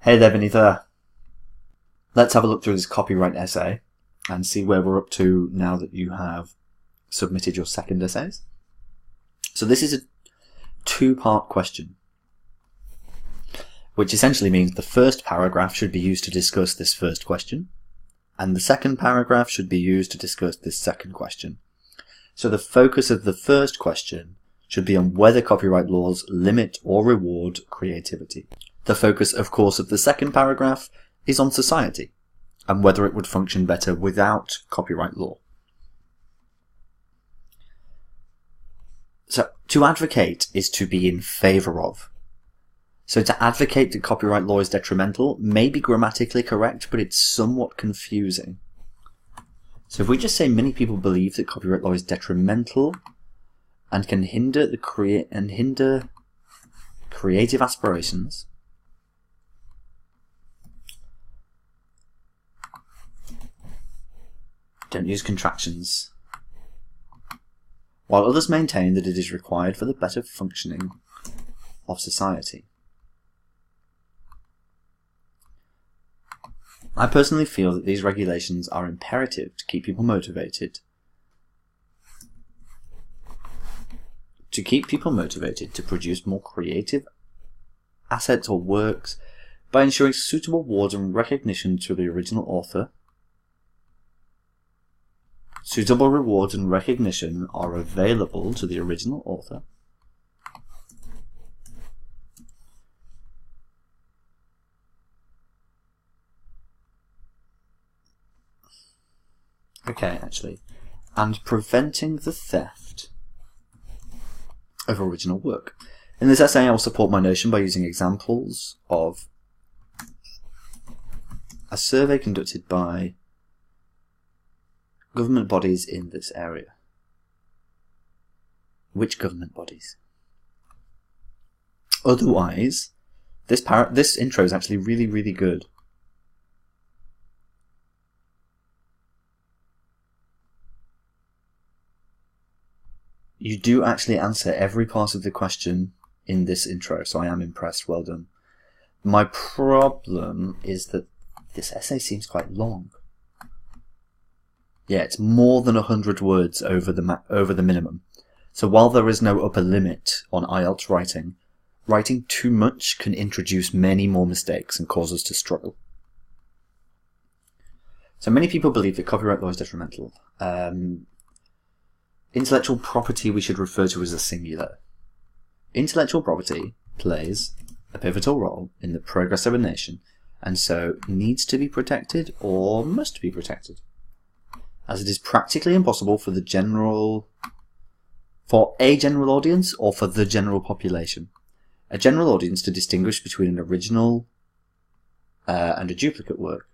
Hey there, Vineetha. Let's have a look through this copyright essay and see where we're up to now that you have submitted your second essays. So this is a two-part question, which essentially means the first paragraph should be used to discuss this first question, and the second paragraph should be used to discuss this second question. So the focus of the first question should be on whether copyright laws limit or reward creativity. The focus, of course, of the second paragraph is on society and whether it would function better without copyright law. So to advocate is to be in favour of. So to advocate that copyright law is detrimental may be grammatically correct, but it's somewhat confusing. So if we just say many people believe that copyright law is detrimental and can hinder creative aspirations, don't use contractions, while others maintain that it is required for the better functioning of society. I personally feel that these regulations are imperative to keep people motivated, to produce more creative assets or works by ensuring suitable awards and recognition to the original author. Suitable rewards and recognition are available to the original author. And preventing the theft of original work. In this essay, I will support my notion by using examples of a survey conducted by government bodies in this area. Which government bodies? Otherwise, this intro is actually really, really good. You do actually answer every part of the question in this intro, so I am impressed. Well done. My problem is that this essay seems quite long. Yeah, it's more than 100 words over the minimum. So while there is no upper limit on IELTS writing, writing too much can introduce many more mistakes and cause us to struggle. So many people believe that copyright law is detrimental. Intellectual property we should refer to as a singular. Intellectual property plays a pivotal role in the progress of a nation, and so needs to be protected or must be protected, as it is practically impossible for a general audience or for the general population. A general audience to distinguish between an original and a duplicate work.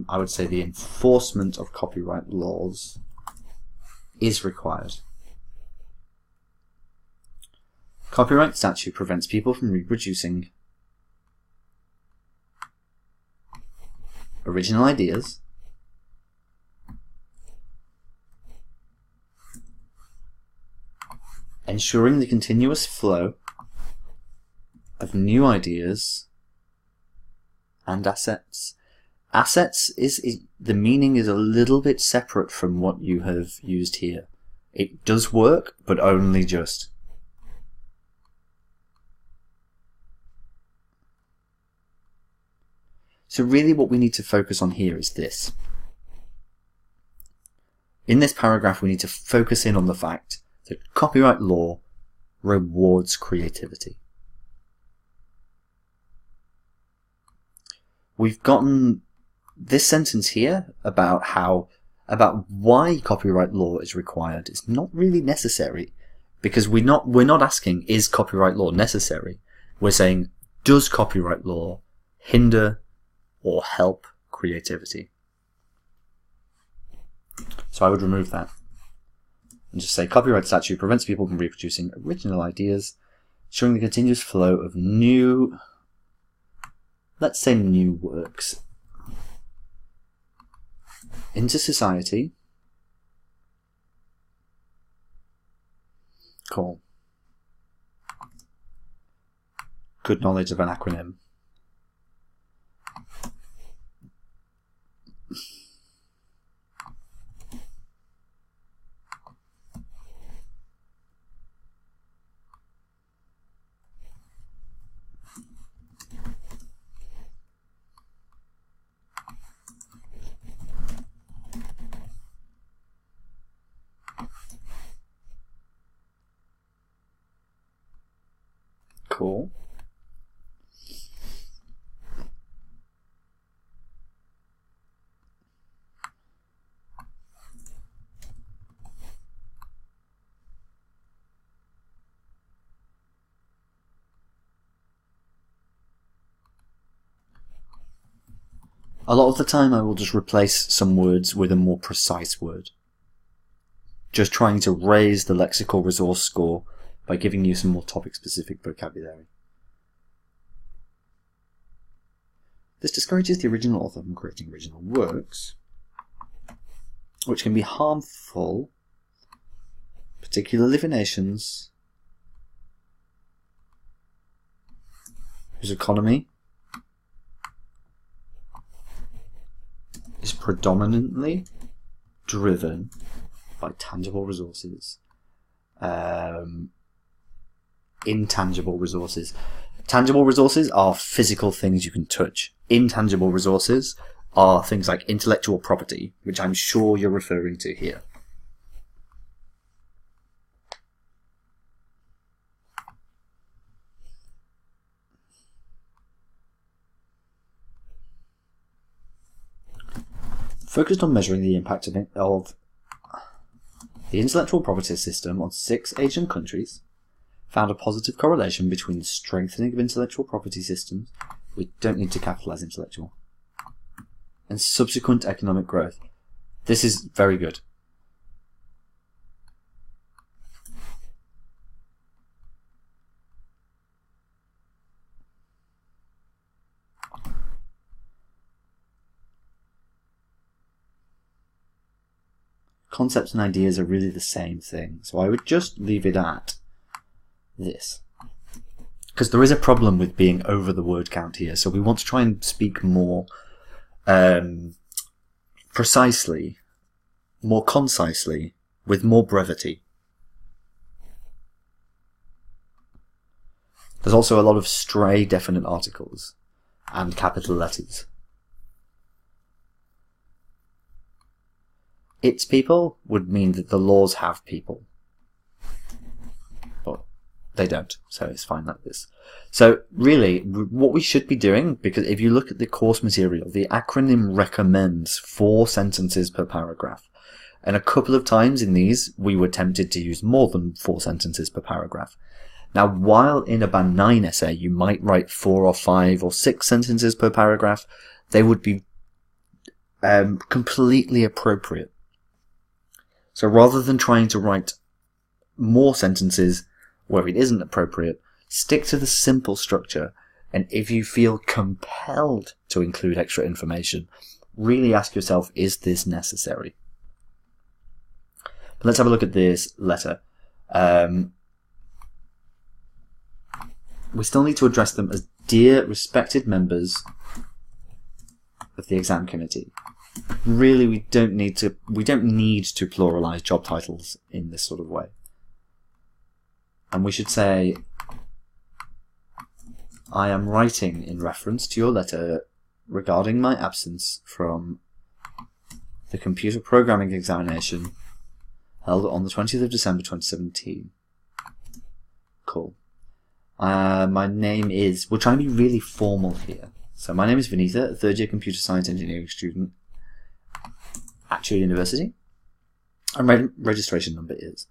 I would say the enforcement of copyright laws is required. Copyright statute prevents people from reproducing original ideas, ensuring the continuous flow of new ideas and assets. Assets the meaning is a little bit separate from what you have used here. It does work, but only just. So really what we need to focus on here is this. In this paragraph we need to focus in on the fact that copyright law rewards creativity. We've gotten this sentence here about why copyright law is required is not really necessary, because we're not asking, is copyright law necessary? We're saying, does copyright law hinder or help creativity? So I would remove that and just say copyright statute prevents people from reproducing original ideas, ensuring the continuous flow of new, let's say new works into society. Cool. good knowledge of an acronym. Cool. A lot of the time I will just replace some words with a more precise word. Just trying to raise the lexical resource score by giving you some more topic-specific vocabulary. This discourages the original author from creating original works, which can be harmful, particularly for nations whose economy is predominantly driven by tangible resources. Intangible resources. Tangible resources are physical things you can touch. Intangible resources are things like intellectual property, which I'm sure you're referring to here. Focused on measuring the impact of the intellectual property system on 6 Asian countries, found a positive correlation between the strengthening of intellectual property systems, we don't need to capitalize intellectual, and subsequent economic growth. This is very good. Concepts and ideas are really the same thing, so I would just leave it at this. Because there is a problem with being over the word count here, so we want to try and speak more precisely, more concisely, with more brevity. There's also a lot of stray definite articles and capital letters. Its people would mean that the laws have people. But they don't, so it's fine like this. So really, what we should be doing, because if you look at the course material, the acronym recommends 4 sentences per paragraph. And a couple of times in these, we were tempted to use more than 4 sentences per paragraph. Now, while in a Band 9 essay, you might write 4 or 5 or 6 sentences per paragraph, they would be completely appropriate. So rather than trying to write more sentences where it isn't appropriate, stick to the simple structure, and if you feel compelled to include extra information, really ask yourself, is this necessary? But let's have a look at this letter. We still need to address them as dear respected members of the exam committee. Really, we don't need to pluralize job titles in this sort of way. And we should say, I am writing in reference to your letter regarding my absence from the computer programming examination held on the 20th of December 2017. Cool. My name is, we're trying to be really formal here. So my name is Vineetha, a third year computer science engineering student at your university. And my registration number is.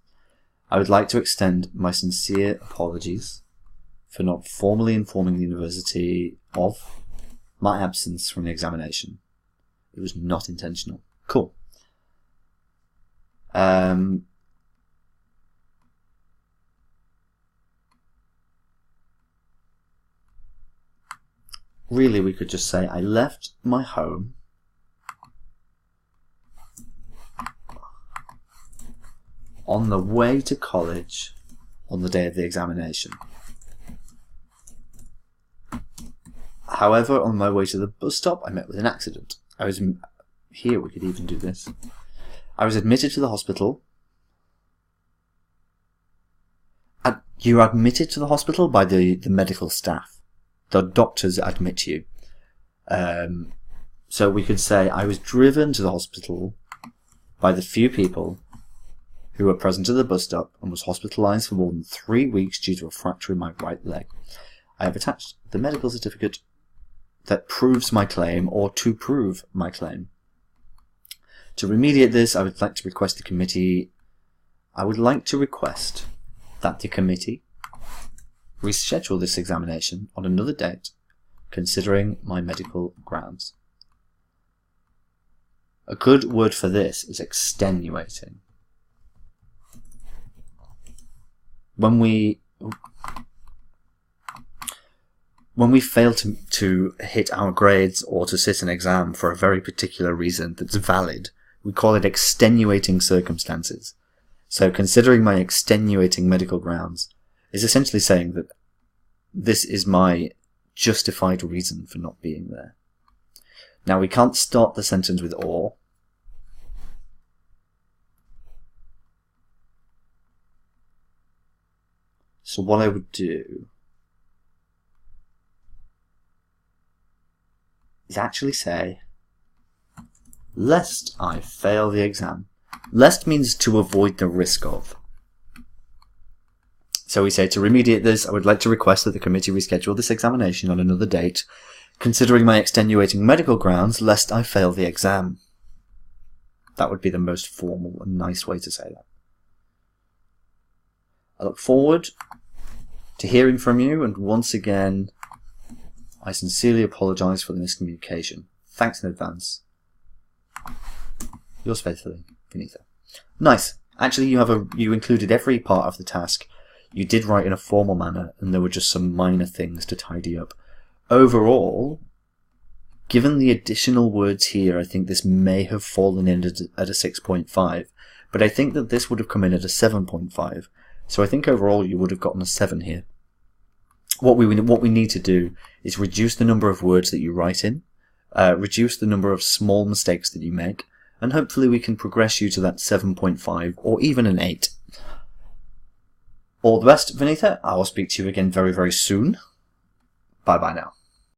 I would like to extend my sincere apologies for not formally informing the university of my absence from the examination. It was not intentional. Cool. Really, we could just say, I left my home on the way to college on the day of the examination. However, on my way to the bus stop, I met with an accident. Here we could even do this. I was admitted to the hospital. You're admitted to the hospital by the medical staff. The doctors admit you. So we could say, I was driven to the hospital by the few people who were present at the bus stop and was hospitalized for more than 3 weeks due to a fracture in my right leg. I have attached the medical certificate that proves my claim, or to prove my claim. To remediate this, I would like to request that the committee reschedule this examination on another date, considering my medical grounds. A good word for this is extenuating. When we fail to hit our grades or to sit an exam for a very particular reason that's valid, we call it extenuating circumstances. So considering my extenuating medical grounds is essentially saying that this is my justified reason for not being there. Now we can't start the sentence with or. So what I would do is actually say, lest I fail the exam. Lest means to avoid the risk of. So we say, to remediate this, I would like to request that the committee reschedule this examination on another date, considering my extenuating medical grounds, lest I fail the exam. That would be the most formal and nice way to say that. I look forward to hearing from you, and once again, I sincerely apologise for the miscommunication. Thanks in advance. Yours faithfully, Vineetha. Nice. Actually, you included every part of the task. You did write in a formal manner, and there were just some minor things to tidy up. Overall, given the additional words here, I think this may have fallen in at a 6.5, but I think that this would have come in at a 7.5. So I think overall you would have gotten a 7 here. What we need to do is reduce the number of words that you write in, reduce the number of small mistakes that you make, and hopefully we can progress you to that 7.5 or even an 8. All the best, Vineetha. I will speak to you again very, very soon. Bye bye now.